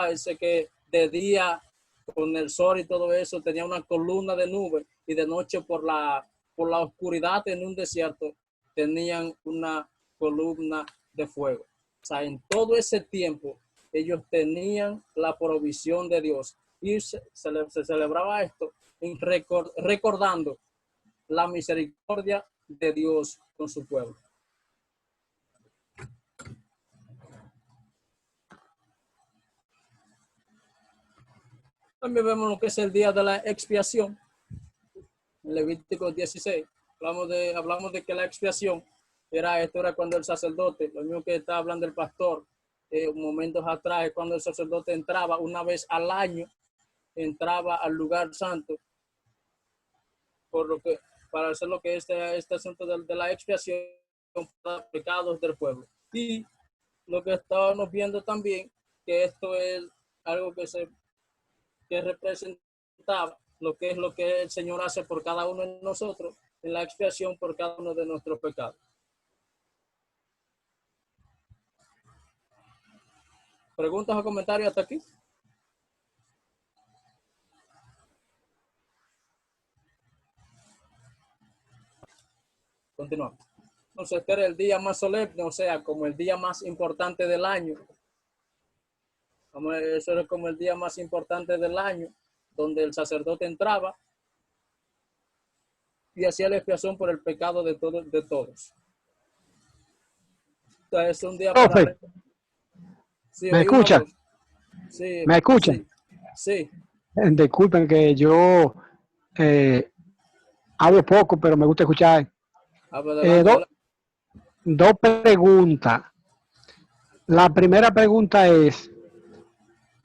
ese que de día con el sol y todo eso tenía una columna de nube y de noche por la oscuridad en un desierto tenían una columna de fuego. O sea, en todo ese tiempo ellos tenían la provisión de Dios y se celebraba esto recordando la misericordia de Dios con su pueblo. También vemos lo que es el día de la expiación. En Levítico 16, hablamos de que la expiación esto era cuando el sacerdote, lo mismo que está hablando el pastor, momentos atrás, cuando el sacerdote entraba una vez al año, entraba al lugar santo, para hacer lo que este asunto de la expiación para pecados del pueblo. Y lo que estábamos viendo también, que esto es algo que representaba lo que el Señor hace por cada uno de nosotros en la expiación por cada uno de nuestros pecados. ¿Preguntas o comentarios hasta aquí? Continuamos. Entonces, este era el día más solemne, o sea, como el día más importante del año. Eso era como el día más importante del año, donde el sacerdote entraba y hacía la expiación por el pecado de todos. O sea, es un día para... Sí, ¿me escuchan? Sí, ¿Me escuchan? Sí. Disculpen que yo hablo poco, pero me gusta escuchar. Dos preguntas. La primera pregunta es,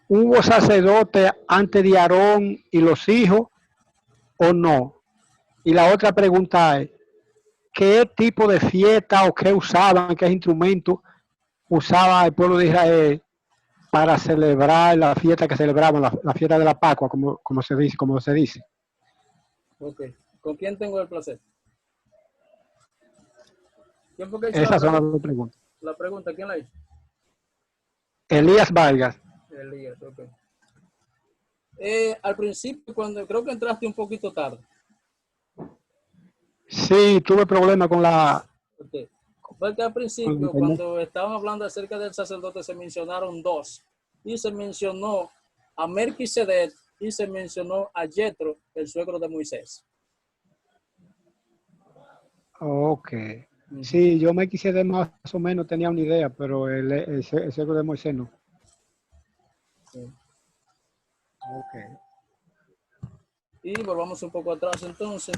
¿hubo sacerdote antes de Aarón y los hijos o no? Y la otra pregunta es, ¿qué tipo de fiesta o qué usaban, qué instrumentos usaba el pueblo de Israel para celebrar la fiesta que celebraban, la fiesta de la Pascua, como se dice? Ok. ¿Con quién tengo el placer? ¿Quién fue que hizo Esas son las dos preguntas. La pregunta, ¿quién la hizo? Elías Vargas. Elías, ok. Al principio, creo que entraste un poquito tarde. Sí, tuve problemas con la... Okay. Porque al principio, cuando estaban hablando acerca del sacerdote, se mencionaron dos. Y se mencionó a Melquisedec y se mencionó a Yetro, el suegro de Moisés. Ok. Sí, yo me quise de más o menos, tenía una idea, pero el suegro de Moisés no. Sí. Ok. Y volvamos un poco atrás entonces.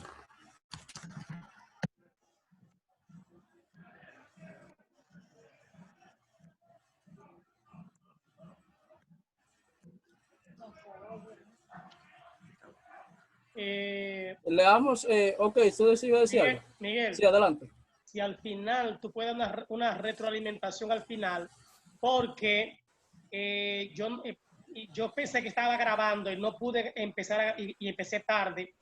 Leamos, ok, ¿tú decides decir algo? Miguel, sí, adelante. Si al final tú puedes dar una retroalimentación al final, porque yo pensé que estaba grabando y no pude empezar y empecé tarde,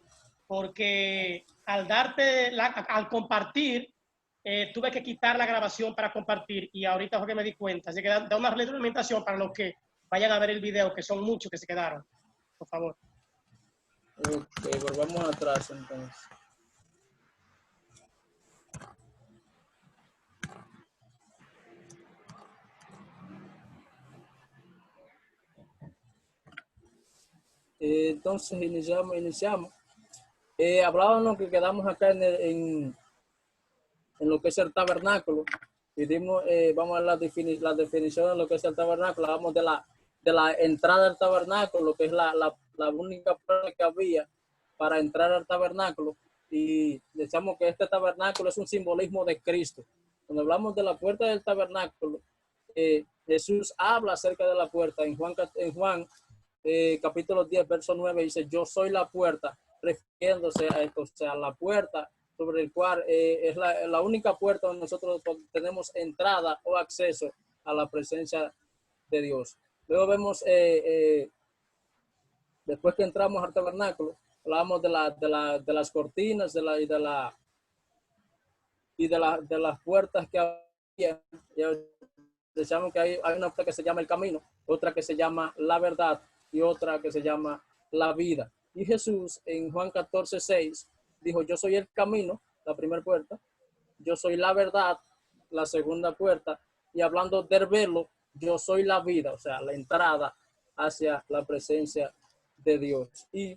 porque al compartir, tuve que quitar la grabación para compartir y ahorita fue que me di cuenta. Así que da una retroalimentación para los que vayan a ver el video, que son muchos que se quedaron. Por favor. Ok, volvamos atrás entonces. Entonces iniciamos. Hablábamos que quedamos acá en lo que es el tabernáculo. Y vamos a la definición de lo que es el tabernáculo. Hablamos de la entrada al tabernáculo, lo que es la única puerta que había para entrar al tabernáculo. Y decíamos que este tabernáculo es un simbolismo de Cristo. Cuando hablamos de la puerta del tabernáculo, Jesús habla acerca de la puerta. En Juan capítulo 10, verso 9, dice, yo soy la puerta, refiriéndose a esto, o sea, la puerta sobre el cual es la única puerta donde nosotros tenemos entrada o acceso a la presencia de Dios. Luego vemos, después que entramos al tabernáculo, hablamos de las cortinas y de las puertas que había. Decíamos que hay una puerta que se llama el camino, otra que se llama la verdad y otra que se llama la vida. Y Jesús en Juan 14:6 dijo, yo soy el camino, la primera puerta, yo soy la verdad, la segunda puerta, y hablando del velo, yo soy la vida, o sea, la entrada hacia la presencia de Dios. Y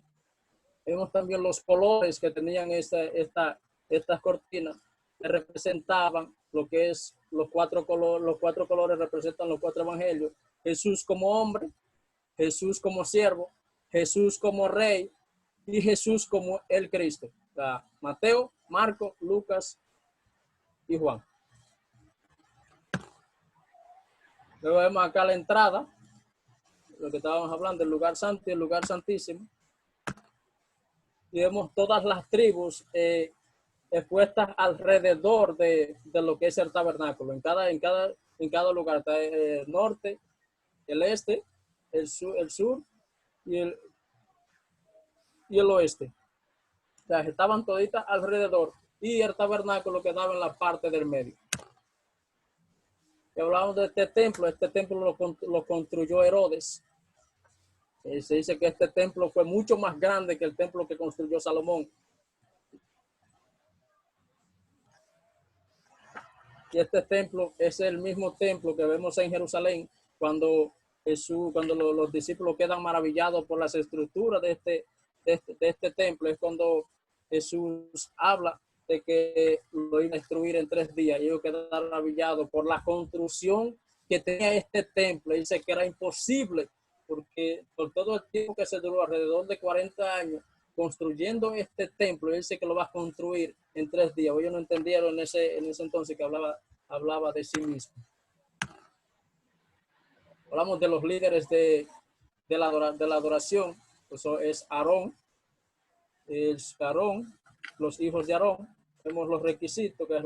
vemos también los colores que tenían estas cortinas, que representaban lo que es los cuatro colores representan los cuatro evangelios. Jesús como hombre, Jesús como siervo, Jesús como rey y Jesús como el Cristo. O sea, Mateo, Marco, Lucas y Juan. Luego vemos acá la entrada, lo que estábamos hablando, el lugar santo y el lugar santísimo. Y vemos todas las tribus expuestas alrededor de lo que es el tabernáculo. En cada lugar está el norte, el este, el sur y el oeste. O sea, estaban toditas alrededor y el tabernáculo quedaba en la parte del medio. Y hablamos de este templo lo construyó Herodes. Se dice que este templo fue mucho más grande que el templo que construyó Salomón. Y este templo es el mismo templo que vemos en Jerusalén cuando los discípulos quedan maravillados por las estructuras de este templo. Es cuando Jesús habla de que lo iba a destruir en 3 días. Y ellos quedaron maravillados por la construcción que tenía este templo. Y dice que era imposible, porque por todo el tiempo que se duró, alrededor de 40 años, construyendo este templo, él dice que lo va a construir en 3 días. Ellos no entendieron en ese entonces que hablaba de sí mismo. Hablamos de los líderes de la adoración. Eso es Aarón, los hijos de Aarón. Vemos los requisitos, que es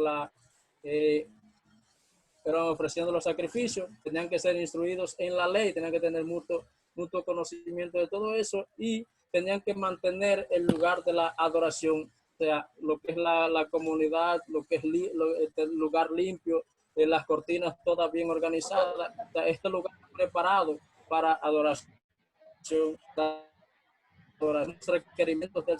pero ofreciendo los sacrificios, tenían que ser instruidos en la ley, tenían que tener mutuo conocimiento de todo eso y tenían que mantener el lugar de la adoración, o sea, lo que es la comunidad, lo que es el lugar limpio, las cortinas todas bien organizadas, o sea, este lugar preparado para adoración. Los requerimientos del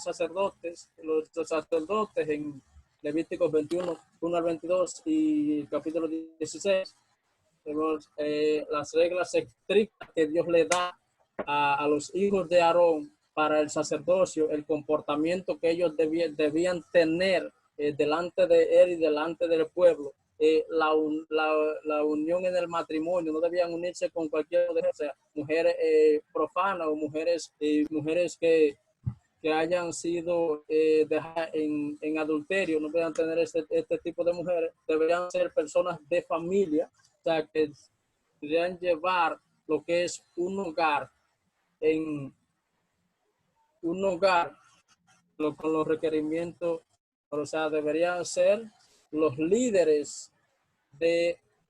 los sacerdotes en Levíticos 21, 1 al 22 y capítulo 16, vemos las reglas estrictas que Dios le da a los hijos de Aarón para el sacerdocio, el comportamiento que ellos debían tener delante de él y delante del pueblo, la unión en el matrimonio, no debían unirse con cualquier, o sea, mujeres profanas o mujeres que hayan sido dejadas en adulterio, no debían tener este tipo de mujeres, deberían ser personas de familia, o sea, que deberían llevar lo que es un hogar con los requerimientos, o sea, deberían ser los líderes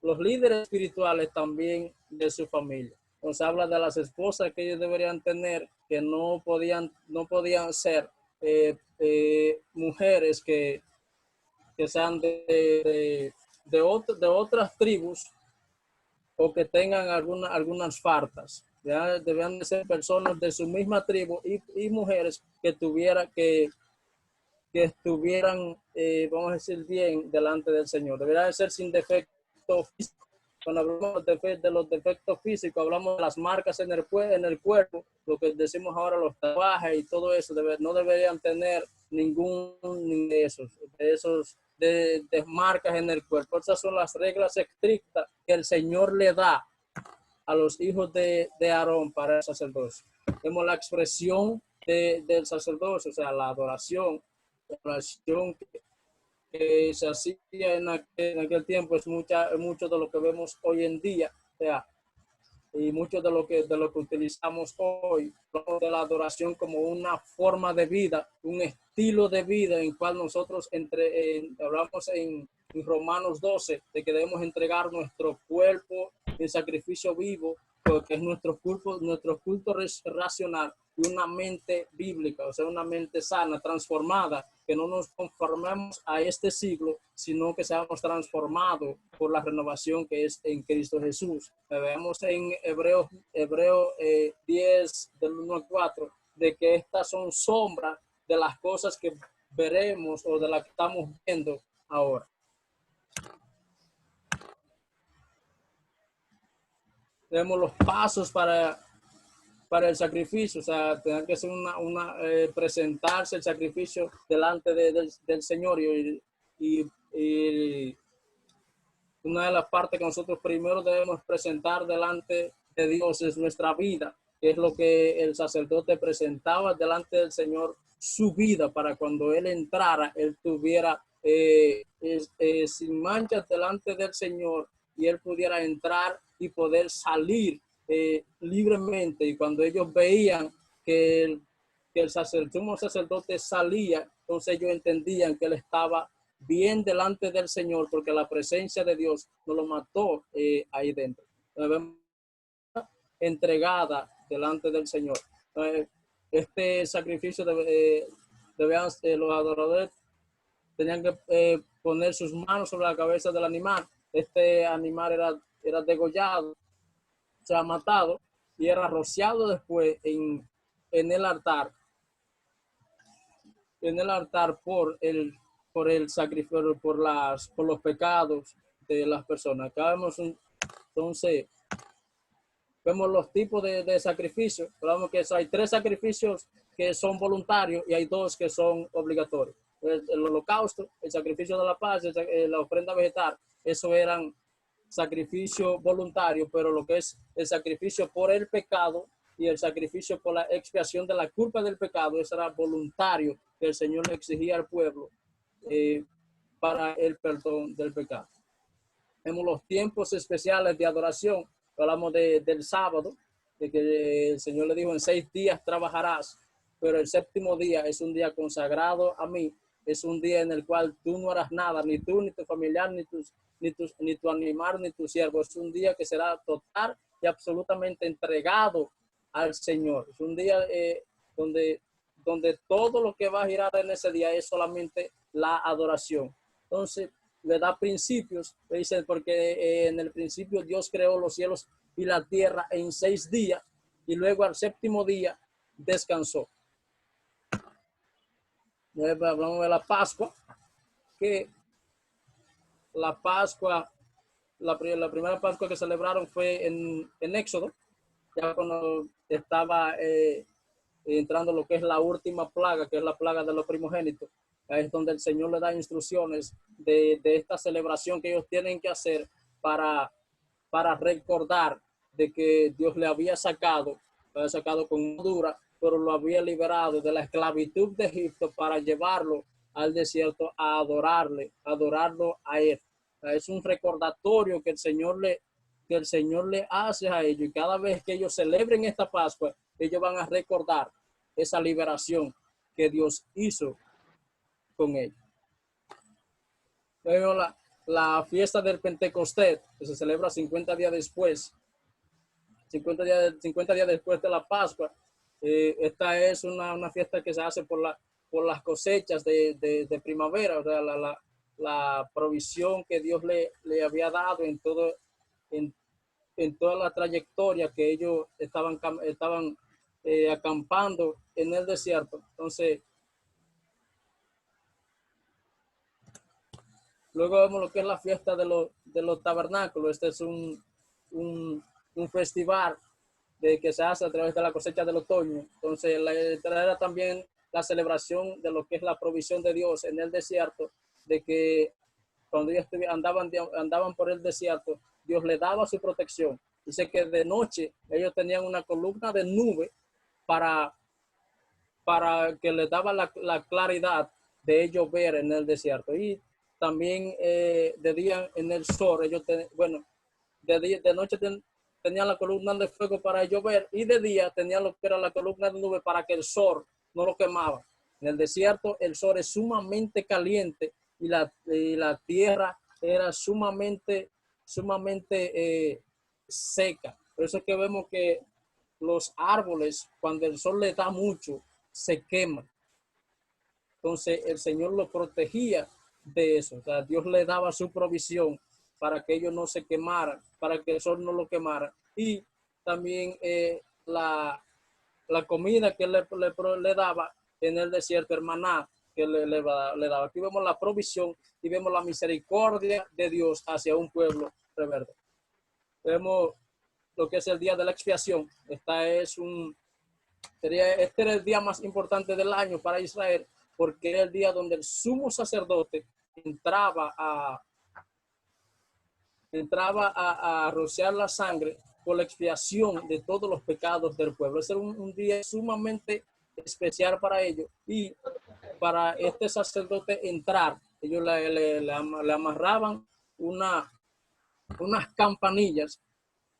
espirituales también de su familia. Nos habla de las esposas que ellos deberían tener, que no podían ser mujeres que sean de otras tribus o que tengan algunas faltas. Ya debían de ser personas de su misma tribu y mujeres que estuvieran, vamos a decir, bien delante del Señor. Deberían de ser sin defecto físico. Cuando hablamos de los defectos físicos, hablamos de las marcas en el cuerpo, lo que decimos ahora, los tatuajes y todo eso, no deberían tener ningún de esos marcas en el cuerpo. Esas son las reglas estrictas que el Señor le da a los hijos de Aarón para el sacerdocio. Vemos la expresión del sacerdocio, o sea, la adoración que se hacía en aquel tiempo es mucho de lo que vemos hoy en día, o sea, y mucho de lo que utilizamos hoy, de la adoración como una forma de vida, un estilo de vida en cual nosotros hablamos en Romanos 12 de que debemos entregar nuestro cuerpo en sacrificio vivo, porque es nuestro culto racional, y una mente bíblica, o sea, una mente sana, transformada, que no nos conformemos a este siglo, sino que seamos transformados por la renovación que es en Cristo Jesús. Veamos en Hebreo 10, del 1 al 4, de que estas son sombras de las cosas que veremos o de las que estamos viendo ahora. Vemos los pasos para el sacrificio, o sea, tener que ser presentarse el sacrificio delante del Señor y una de las partes que nosotros primero debemos presentar delante de Dios es nuestra vida, que es lo que el sacerdote presentaba delante del Señor, su vida, para cuando él entrara, él tuviera sin manchas delante del Señor y él pudiera entrar y poder salir libremente. Y cuando ellos veían que el sumo sacerdote salía, entonces ellos entendían que él estaba bien delante del Señor, porque la presencia de Dios no lo mató ahí dentro. Entregada delante del Señor. Este sacrificio debían los adoradores tenían que poner sus manos sobre la cabeza del animal. Este animal era degollado, o sea, matado, y era rociado después en el altar. En el altar por el sacrificio, por los pecados de las personas. Acá vemos entonces, vemos los tipos de sacrificios. Hablamos que hay 3 sacrificios que son voluntarios y hay 2 que son obligatorios. El holocausto, el sacrificio de la paz, la ofrenda vegetal, eso eran sacrificios voluntarios, pero lo que es el sacrificio por el pecado y el sacrificio por la expiación de la culpa del pecado, eso era voluntario, que el Señor le exigía al pueblo para el perdón del pecado. Vemos los tiempos especiales de adoración. Hablamos del sábado, de que el Señor le dijo: en 6 días trabajarás, pero el 7º día es un día consagrado a mí, es un día en el cual tú no harás nada, ni tú, ni tu familiar, ni tu animal, ni tu siervo. Es un día que será total y absolutamente entregado al Señor. Es un día donde todo lo que va a girar en ese día es solamente la adoración. Entonces, le da principios, le dice, porque en el principio Dios creó los cielos y la tierra en 6 días y luego al 7º día descansó. Hablamos de la Pascua, que la Pascua, la primera Pascua que celebraron fue en Éxodo, ya cuando estaba entrando lo que es la última plaga, que es la plaga de los primogénitos. Es donde el Señor le da instrucciones de esta celebración que ellos tienen que hacer para recordar de que Dios le había sacado con dura, pero lo había liberado de la esclavitud de Egipto para llevarlo al desierto a adorarlo a él. Es un recordatorio que el Señor le hace a ellos, y cada vez que ellos celebren esta Pascua, ellos van a recordar esa liberación que Dios hizo con ellos. Luego la fiesta del Pentecostés, que se celebra 50 días después, 50 días después de la Pascua. Esta es una fiesta que se hace por las cosechas de primavera, o sea, la provisión que Dios le había dado en toda la trayectoria que ellos estaban acampando en el desierto. Entonces, luego vemos lo que es la fiesta de los tabernáculos. Este es un festival que se hace a través de la cosecha del otoño. Entonces, era también la celebración de lo que es la provisión de Dios en el desierto, de que cuando ellos andaban por el desierto, Dios le daba su protección. Dice que de noche ellos tenían una columna de nube para que les daba la claridad de ellos ver en el desierto. Y también de día en el sol, de noche tenían la columna de fuego para ellos ver, y de día tenían lo que era la columna de nube para que el sol no lo quemaba. En el desierto el sol es sumamente caliente y la tierra era sumamente seca. Por eso es que vemos que los árboles, cuando el sol le da mucho, se queman. Entonces el Señor los protegía de eso. O sea, Dios le daba su provisión para que ellos no se quemaran, para que el sol no lo quemara. Y también la comida que le daba en el desierto, el maná que le daba. Aquí vemos la provisión y vemos la misericordia de Dios hacia un pueblo rebelde. Vemos lo que es el día de la expiación. Este era el día más importante del año para Israel, porque era el día donde el sumo sacerdote entraba a rociar la sangre por la expiación de todos los pecados del pueblo. Ese era un día sumamente especial para ellos, y para este sacerdote entrar, ellos le amarraban unas campanillas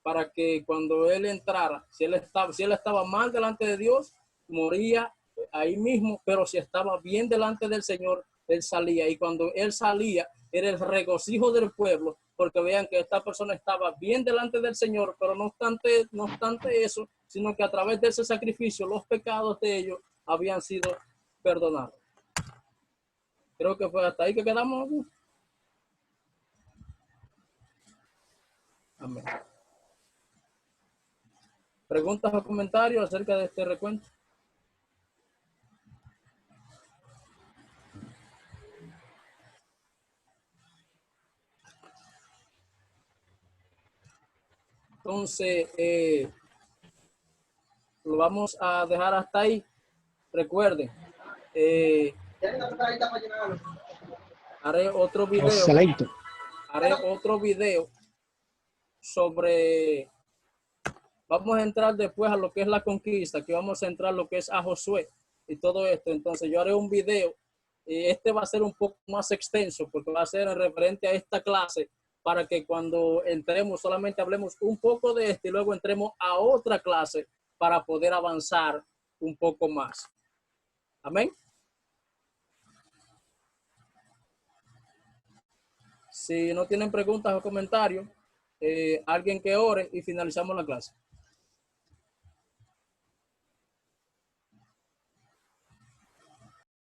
para que cuando él entrara, si él estaba mal delante de Dios, moría ahí mismo, pero si estaba bien delante del Señor, él salía. Y cuando él salía, era el regocijo del pueblo, porque vean que esta persona estaba bien delante del Señor, pero no obstante eso, sino que a través de ese sacrificio, los pecados de ellos habían sido perdonados. Creo que fue hasta ahí que quedamos. Amén. ¿Preguntas o comentarios acerca de este recuento? Entonces, lo vamos a dejar hasta ahí. Recuerden, haré otro video. Excelente. Haré otro video sobre... Vamos a entrar después a lo que es la conquista, que vamos a entrar a lo que es a Josué y todo esto. Entonces yo haré un video, y este va a ser un poco más extenso porque va a ser referente a esta clase, para que cuando entremos solamente hablemos un poco de esto y luego entremos a otra clase para poder avanzar un poco más. Amén. Si no tienen preguntas o comentarios, alguien que ore y finalizamos la clase.